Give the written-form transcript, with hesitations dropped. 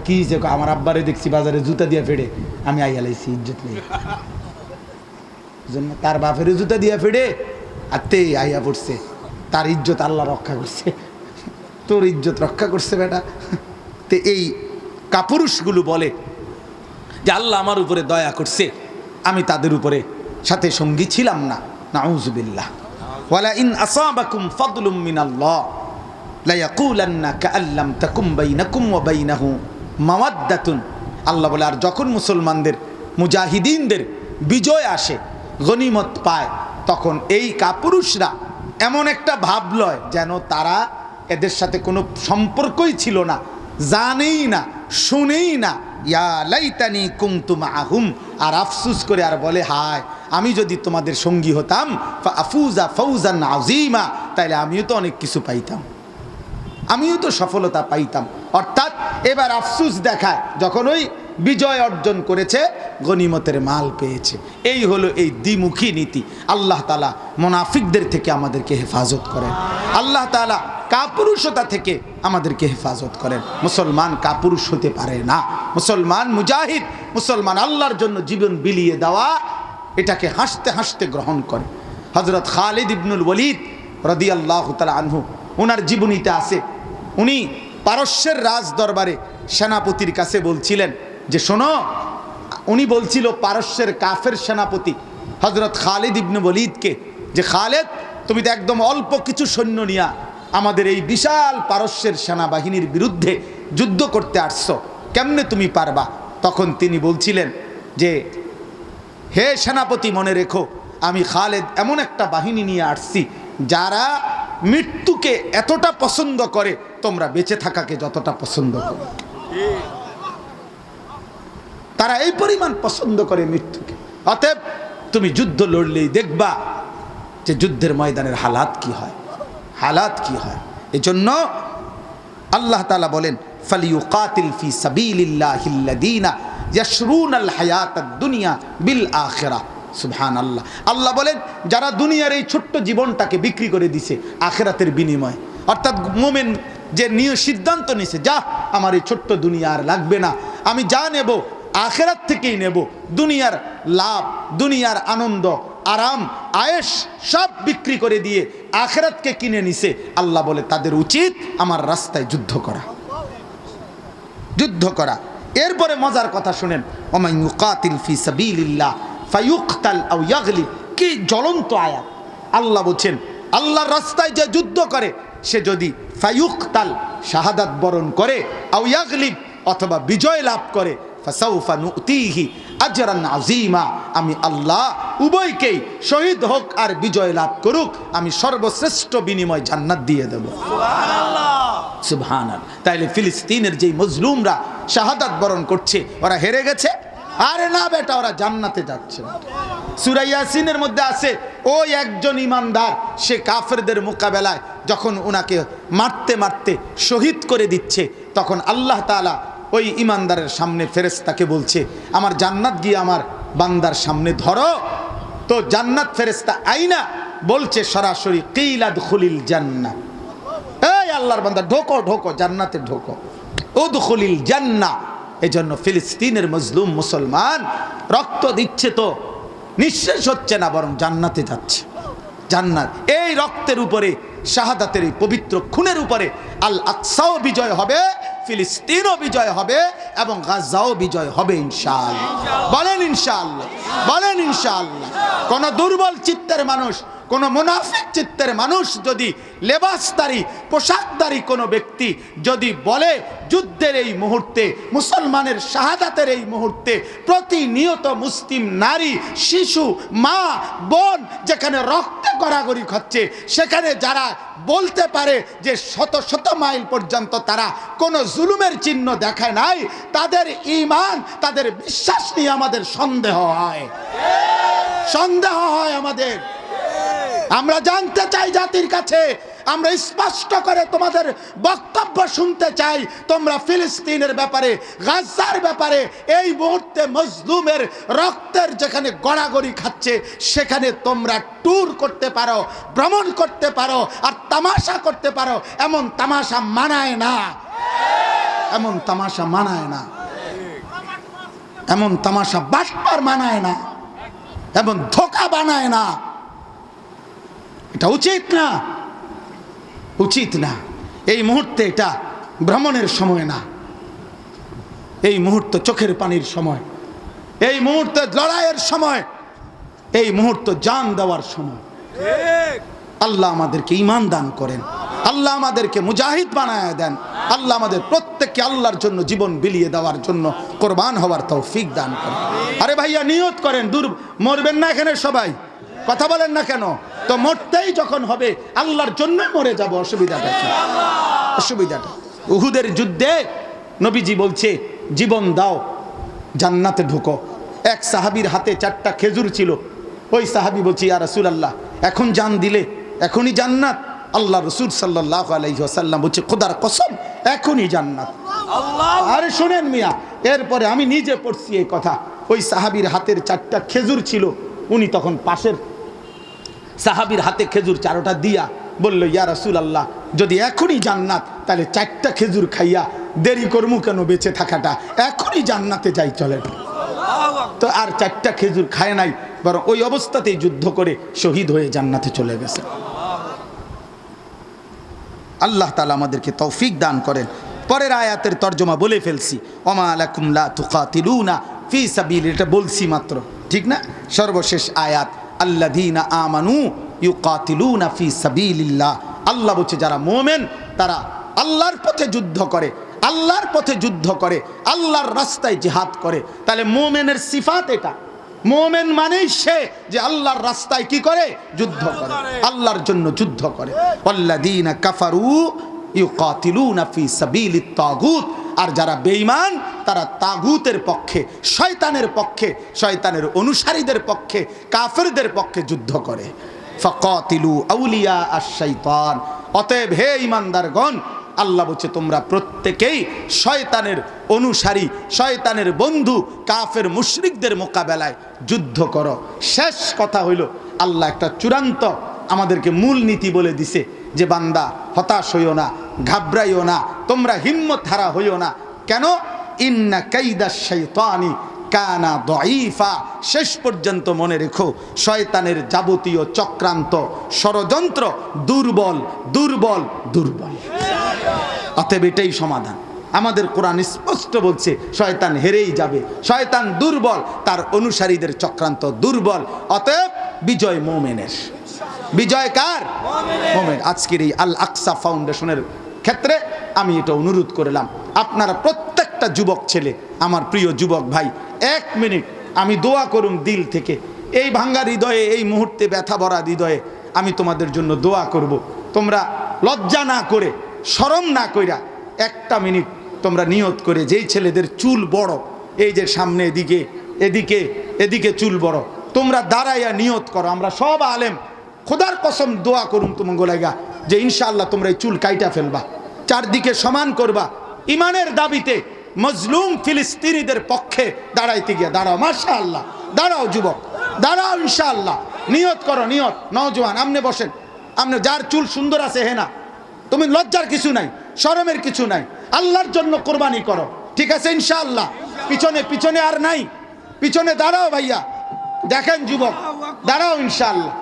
কি যে আমার আব্বারে দেখছি বাজারে জুতা দিয়া ফেড়ে, আমি আইয়া লাইছি ইজ্জত নেই জন্য, তার বাপের জুতা দিয়া ফেড়ে আর তে আইয়া পড়ছে, তার ইজ্জত আল্লাহ রক্ষা করছে, তোর ইজ্জত রক্ষা করছে বেটা। তে এই কাপুরুষগুলো বলে যে আল্লাহ আমার উপরে দয়া করছে, আমি তাদের উপরে সাথে সঙ্গী ছিলাম না। নাউযুবিল্লাহ। ওয়ালা ইন আসাবাকুম ফাদলুম মিনাল্লাহ লা ইয়াকুলান্না কাআল্লাম তাকুম বাইনাকুম ওয়া বাইনাহু মাওয়াদ্দাতুন। আল্লাহ বলে, আর যখন মুসলমানদের মুজাহিদিনদের বিজয় আসে, গনিমত পায়, তখন এই কাপুরুষরা এমন একটা ভাব লয় যেন তারা এদের সাথে কোনো সম্পর্কই ছিল না, জানেই না, শুনেই না। ইয়া লাইতানি কুনতু মাআহুম, আর আফসুস করে আর বলে, হায় আমি যদি তোমাদের সঙ্গী হতাম, ফাআফুজা ফাউজান আযীমা, তাইলে আমিও তো অনেক কিছু পাইতাম, আমিও তো সফলতা পাইতাম। অর্থাৎ এবার আফসুস দেখায় যখন ওই বিজয় অর্জন করেছে, গনিমতের মাল পেয়েছে। এই হলো এই দ্বিমুখী নীতি। আল্লাহ তাআলা মুনাফিকদের থেকে আমাদেরকে হেফাজত করেন, আল্লাহ তাআলা কাপুরুষতা থেকে আমাদেরকে হেফাজত করেন। মুসলমান কাপুরুষ হতে পারে না, মুসলমান মুজাহিদ, মুসলমান আল্লাহর জন্য জীবন বিলিয়ে দেওয়া, এটাকে হাসতে হাসতে গ্রহণ করে। হযরত খালিদ ইবনুল ওয়ালিদ রাদিয়াল্লাহু তাআলা আনহু, ওনার জীবনীতে আছে, উনি পারস্যের রাজ দরবারে সেনাপতির কাছে বলছিলেন যে শোনো, উনি বলছিল পারস্যের কাফের সেনাপতি হযরত খালিদ ইবনে ওয়ালিদকে, যে খালেদ তুমি তো একদম অল্প কিছু সৈন্য নিয়া আমাদের এই বিশাল পারস্যের সেনাবাহিনীর বিরুদ্ধে যুদ্ধ করতে আসছো, কেমনে তুমি পারবা? তখন তিনি বলছিলেন যে হে সেনাপতি, মনে রেখো আমি খালেদ এমন একটা বাহিনী নিয়ে আসছি যারা মৃত্যুকে এতটা পছন্দ করে তোমরা বেঁচে থাকাকে যতটা পছন্দ করো, তারা এই পরিমাণ পছন্দ করে মৃত্যুকে। অতএব তুমি যুদ্ধ লড়লেই দেখবা যে যুদ্ধের ময়দানের হালাত কি হয়, হালাত কি হয়। এজন্য আল্লাহ তাআলা বলেন, ফালিয়ুকাতিল ফি সাবিলিল্লাহিল্লাযীনা ইয়াশরুনাল হায়াতাদ দুনিয়া বিল আখিরাহ। সুবহানাল্লাহ। আল্লাহ বলেন, যারা দুনিয়ার এই ছোট্ট জীবনটাকে বিক্রি করে দিছে আখিরাতের বিনিময়ে, অর্থাৎ মুমিন যে নিয়ে সিদ্ধান্ত নিছে, যা আমার এই ছোট্ট দুনিয়া আর লাগবে না, আমি যা নেব আখিরাত থেকেই নেব, দুনিয়ার লাভ, দুনিয়ার আনন্দ, আরাম, আয়েশ সব বিক্রি করে দিয়ে আখিরাতকে কিনে নিছে, আল্লাহ বলে তাদের উচিত আমার রাস্তায় যুদ্ধ করা, যুদ্ধ করা। এরপরে মজার কথা শুনেন, ওমান ইউকাতিল ফি সাবিলিল্লাহ ফায়ুকতাল আও ইয়াগলিব। কি জ্বলন্ত আয়াত! আল্লাহ বলছেন, আল্লাহর রাস্তায় যে যুদ্ধ করে সে যদি ফায়ুকতাল শাহাদাত বরণ করে, আও ইয়াগলিব অথবা বিজয় লাভ করে, ফাসাউফা নুতিহি আজরান আযীমা, আমি আল্লাহ উভয়কেই শহীদ হোক আর বিজয় লাভ করুক, আমি সর্বশ্রেষ্ঠ বিনিময় জান্নাত দিয়ে দেব। সুবহানাল্লাহ, সুবহানাল্লাহ। তাইলে ফিলিস্তিনের যেই মজলুমরা শাহাদাত বরণ করছে, ওরা হেরে গেছে? আরে না বেটা, ওরা জান্নাতে যাচ্ছে। সূরা ইয়াসিনের মধ্যে আছে, ওই একজন ইমানদার সে কাফেরদের মোকাবেলায় যখন ওনাকে মারতে মারতে শহীদ করে দিচ্ছে, তখন আল্লাহ তাআলা ওই ইমানদারের সামনে ফেরেশতাকে বলছে, আমার জান্নাত গিয়ে আমার বান্দার সামনে ধরো। তো জান্নাত ফেরেশতা আইনা বলছে সরাসরি, কিলা দুখুলিল জান্নাহ, এই আল্লাহর বান্দা ঢোকো, ঢোকো জান্নাতে ঢোকো, উদখুলিল জান্নাহ। এজন্য ফিলিস্তিনের মজলুম মুসলমান রক্ত দিচ্ছে তো নিঃশেষ হচ্ছে না, বরং জান্নাতে যাচ্ছে। জান্নাত এই রক্তের উপরে, শাহাদাতের এই পবিত্র খুনের উপরে আল আকসাও বিজয় হবে, ফিলিস্তিনও বিজয় হবে এবং গাজাও বিজয় হবে ইনশাআল্লাহ। বলেন ইনশাআল্লাহ, বলেন ইনশাআল্লাহ। কোন দুর্বল চিত্তের মানুষ, কোন মুনাফিক চিত্তের মানুষ যদি লেবাসদারি, পোশাকদারি কোনো ব্যক্তি যদি বলে যুদ্ধের এই মুহূর্তে, মুসলমানের শাহাদাতের এই মুহূর্তে প্রতিনিয়ত মুসলিম নারী, শিশু, মা, বোন যেখানে রক্তে গড়াগড়ি খাচ্ছে, সেখানে যারা বলতে পারে যে শত শত মাইল পর্যন্ত তারা কোনো জুলুমের চিহ্ন দেখায় নাই, তাদের ঈমান, তাদের বিশ্বাস নিয়ে আমাদের সন্দেহ হয়, সন্দেহ হয় আমাদের। আমরা জানতে চাই জাতির কাছে, আমরা স্পষ্ট করে তোমাদের বক্তব্য শুনতে চাই, তোমরা ফিলিস্তিনের ব্যাপারে, গাজার ব্যাপারে, এই মুহূর্তে মজলুমের রক্তের যেখানে গড়াগড়ি খাচ্ছে সেখানে তোমরা ট্যুর করতে পারো, ভ্রমণ করতে পারো আর তামাশা করতে পারো, এমন তামাশা মানায় না। এমন তামাশা মানায় না, এমন তামাশা বাটপার মানায় না, এমন ধোঁকা বানায় না। এটা উচিত না, উচিত না। এই মুহূর্তে এটা ভ্রমণের সময় না, এই মুহূর্ত চোখের পানির সময়, এই মুহূর্তে লড়াইয়ের সময়, এই মুহূর্ত জান দেওয়ার সময়। আল্লাহ আমাদেরকে ঈমান দান করেন, আল্লাহ আমাদেরকে মুজাহিদ বানায় দেন, আল্লাহ আমাদের প্রত্যেককে আল্লাহর জন্য জীবন বিলিয়ে দেওয়ার জন্য কোরবান হওয়ার তৌফিক দান করেন। আরে ভাইয়া নিয়ত করেন, দূর মরবেন না এখানে সবাই, কথা বলেন না কেন? তো মরতেই যখন হবে আল্লাহর জন্য মরে যাব, অসুবিধাটা কি? অসুবিধাটা উহুদের যুদ্ধে নবীজি বলছে জীবন দাও জান্নাতে ঢুকো। এক সাহাবীর হাতে 4টা খেজুর ছিল। ওই সাহাবী বলছে ইয়া রাসূলুল্লাহ এখন জান দিলে এখনই জান্নাত? আল্লাহ রাসূল সাল্লাল্লাহু আলাইহি ওয়াসাল্লাম বলছে খোদার কসম এখনই জান্নাত। আরে শুনেন মিয়া, এরপরে আমি নিজে পড়ছি এই কথা। ওই সাহাবীর হাতের 4টা খেজুর ছিল, উনি তখন পাশের সাহাবীর হাতে খেজুর 4টা দিয়া বলল ইয়া রাসূলুল্লাহ যদি এখনই জান্নাত তাহলে 4টা খেজুর খাইয়া দেরি করমু কেন বেঁচে থাকাটা, এখনই জান্নাতে যাই চলেন। তো আর 4টা খেজুর খায় নাই, বরং ওই অবস্থাতেই যুদ্ধ করে শহীদ হয়ে জান্নাতে চলে গেছে। আল্লাহ তাআলা আমাদেরকে তৌফিক দান করেন। পরের আয়াতের তর্জমা বলে ফেলছি, ওমা লাকুম লা তুকাতিলুনা ফি সাবিল, এটা বলছি মাত্র, ঠিক না? সর্বশেষ আয়াত আল্লাযীনা আমানু ইউকাতিলুনা ফি সাবিলিল্লাহ। আল্লাহ বলছে যারা মুমিন তারা আল্লাহর পথে যুদ্ধ করে, আল্লাহর পথে যুদ্ধ করে, আল্লাহর রাস্তায় জিহাদ করে। তাহলে মুমিনের সিফাত এটা। মুমিন মানেই সে যে আল্লাহর রাস্তায় কি করে? যুদ্ধ করে, আল্লাহর জন্য যুদ্ধ করে। ওয়াল্লাযীনা কাফারু ইউকাতিলুনা ফি সাবিলিত তাগুত, আর যারা বেঈমান তারা তাগুতের পক্ষে, শয়তানের পক্ষে, শয়তানের অনুসারীদের পক্ষে, কাফেরদের পক্ষে যুদ্ধ করে। ফাকাতিলু আউলিয়া আশ-শাইতান, অতএব হে ঈমানদারগণ আল্লাহ বলছে তোমরা প্রত্যেকেই শয়তানের অনুসারী, শয়তানের বন্ধু, কাফের মুশরিকদের মোকাবেলায় যুদ্ধ করো। শেষ কথা হইল আল্লাহ একটা চূড়ান্ত আমাদেরকে মূল নীতি বলে দিছে যে বান্দা হতাশ হইও না, ঘাবড়াইও না, তোমরা হিম্মত হারা হইও না। কেন? ইন্না কাইদাশ শাইতানি কানা দাঈফা। শেষ পর্যন্ত মনে রেখো শয়তানের যাবতীয় চক্রান্ত, ষড়যন্ত্র দুর্বল, দুর্বল, দুর্বল। অতএব এটাই সমাধান। আমাদের কোরআন স্পষ্ট বলছে শয়তান হেরেই যাবে, শয়তান দুর্বল, তার অনুসারীদের চক্রান্ত দুর্বল। অতএব বিজয় মুমিনের। বিজয় কার? মুমিন। আজকের এই আল আকসা ফাউন্ডেশনের ক্ষেত্রে আমি এটা অনুরোধ করলাম, আপনারা প্রত্যেকটা যুবক ছেলে, আমার প্রিয় যুবক ভাই, 1 মিনিট আমি দোয়া করুন দিল থেকে। এই ভাঙ্গা হৃদয়ে, এই মুহূর্তে ব্যথা ভরা হৃদয়ে আমি তোমাদের জন্য দোয়া করব। তোমরা লজ্জা না করে, শরম না কইরা 1টা মিনিট তোমরা নিয়ত করে, যেই ছেলেদের চুল বড়, এই যে সামনে এদিকে এদিকে এদিকে চুল বড়, তোমরা দাঁড়াইয়া নিয়ত করো। আমরা সব আলেম খোদার কসম দোয়া করুন তোমাকে লাগা যে ইনশাআল্লাহ তোমরা এই চুল কাইটা ফেলবা, চারদিকে সমান করবা, ইমানের দাবিতে মজলুম ফিলিস্তিনিদের পক্ষে দাঁড়াইতে গিয়া। দাঁড়াও, মাশাআল্লাহ, দাঁড়াও যুবক, দাঁড়াও ইনশাআল্লাহ, নিয়ত করো, নিয়ত। নওজোয়ান আমনে বসেন, আমনে যার চুল সুন্দর আছে হেনা, তুমি লজ্জার কিছু নাই, শরমের কিছু নাই, আল্লাহর জন্য কোরবানি করো, ঠিক আছে ইনশাআল্লাহ। পিছনে পিছনে আর নাই, পিছনে দাঁড়াও ভাইয়া, দেখেন যুবক, দাঁড়াও ইনশাআল্লাহ।